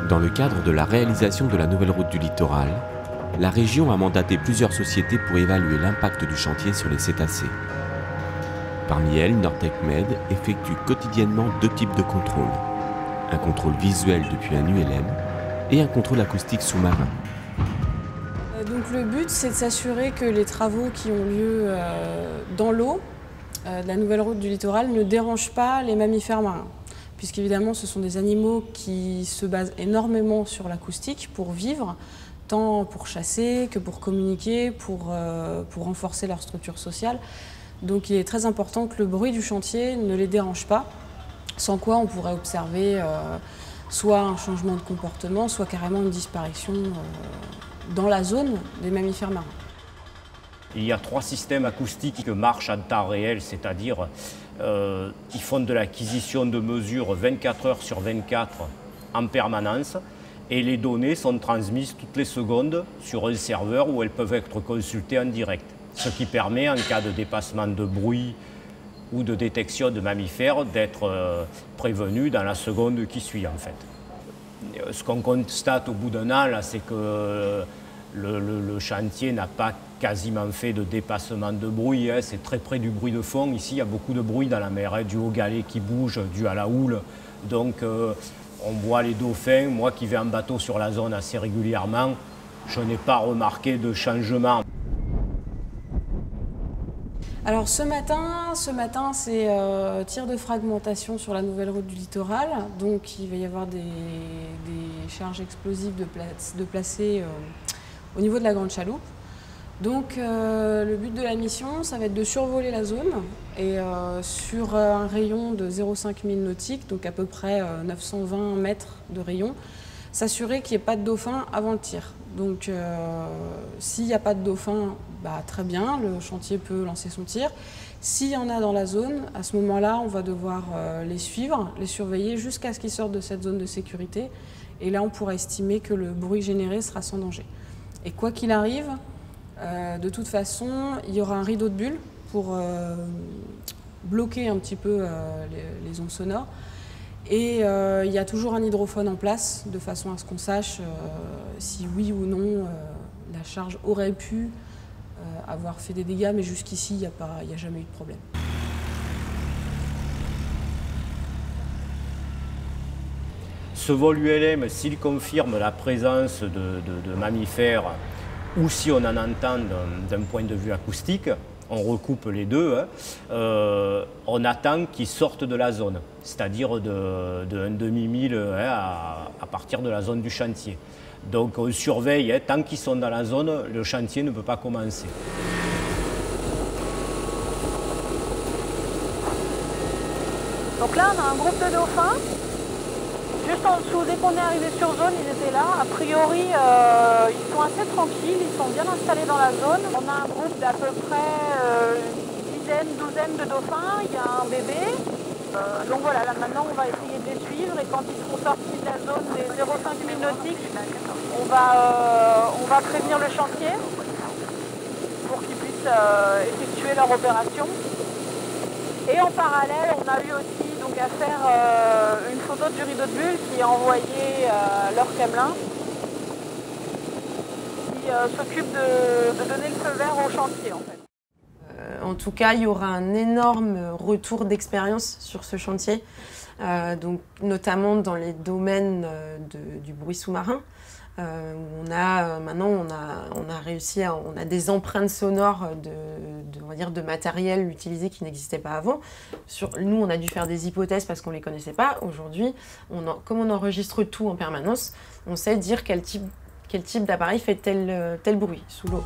Dans le cadre de la réalisation de la nouvelle route du littoral, la région a mandaté plusieurs sociétés pour évaluer l'impact du chantier sur les cétacés. Parmi elles, Nordecmed effectue quotidiennement 2 types de contrôles. Un contrôle visuel depuis un ULM et un contrôle acoustique sous-marin. Donc le but, c'est de s'assurer que les travaux qui ont lieu dans l'eau de la nouvelle route du littoral ne dérangent pas les mammifères marins. Puisqu'évidemment, ce sont des animaux qui se basent énormément sur l'acoustique pour vivre, tant pour chasser que pour communiquer, pour renforcer leur structure sociale. Donc il est très important que le bruit du chantier ne les dérange pas, sans quoi on pourrait observer soit un changement de comportement, soit carrément une disparition dans la zone des mammifères marins. Il y a 3 systèmes acoustiques qui marchent en temps réel, c'est-à-dire qui font de l'acquisition de mesures 24 heures sur 24 en permanence, et les données sont transmises toutes les secondes sur un serveur où elles peuvent être consultées en direct, ce qui permet, en cas de dépassement de bruit ou de détection de mammifères, d'être prévenu dans la seconde qui suit en fait. Ce qu'on constate au bout d'un an, c'est que le chantier n'a pas quasiment fait de dépassement de bruit, hein. C'est très près du bruit de fond. Ici, il y a beaucoup de bruit dans la mer, hein, du haut galet qui bouge, dû à la houle. Donc, on voit les dauphins. Moi qui vais en bateau sur la zone assez régulièrement, je n'ai pas remarqué de changement. Alors ce matin c'est tir de fragmentation sur la nouvelle route du littoral. Donc il va y avoir des charges explosives de placer au niveau de la Grande Chaloupe. Donc le but de la mission, ça va être de survoler la zone et sur un rayon de 0,5 milles nautiques, donc à peu près 920 mètres de rayon, s'assurer qu'il n'y ait pas de dauphins avant le tir. Donc s'il n'y a pas de dauphins, très bien, le chantier peut lancer son tir. S'il y en a dans la zone, à ce moment-là, on va devoir les suivre, les surveiller jusqu'à ce qu'ils sortent de cette zone de sécurité. Et là, on pourra estimer que le bruit généré sera sans danger. Et quoi qu'il arrive, de toute façon, il y aura un rideau de bulles pour bloquer un petit peu les ondes sonores. Et il y a toujours un hydrophone en place, de façon à ce qu'on sache si oui ou non la charge aurait pu avoir fait des dégâts, mais jusqu'ici, il n'y a jamais eu de problème. Ce vol ULM, s'il confirme la présence de mammifères ou si on en entend d'un point de vue acoustique, on recoupe les deux, hein, on attend qu'ils sortent de la zone, c'est-à-dire d'un demi-mille à partir de la zone du chantier. Donc on surveille, hein, tant qu'ils sont dans la zone, le chantier ne peut pas commencer. Donc là on a un groupe de dauphins, juste en dessous, dès qu'on est arrivé sur zone, ils étaient là. A priori, ils sont assez tranquilles, ils sont bien installés dans la zone. On a un groupe d'à peu près une douzaine de dauphins, il y a un bébé. Donc voilà, là maintenant on va essayer de les suivre et quand ils seront sortis de la zone des 0,5 milles nautiques, on va prévenir le chantier pour qu'ils puissent effectuer leur opération. Et en parallèle, on a eu aussi donc, à faire une photo du rideau de bulles qui est envoyé leur camelin qui s'occupe de donner le feu vert au chantier en fait. En tout cas, il y aura un énorme retour d'expérience sur ce chantier, donc, notamment dans les domaines du bruit sous-marin. On a réussi on a des empreintes sonores on va dire, de matériel utilisé qui n'existait pas avant. Nous, on a dû faire des hypothèses parce qu'on ne les connaissait pas. Aujourd'hui, comme on enregistre tout en permanence, on sait dire quel type d'appareil fait tel bruit sous l'eau.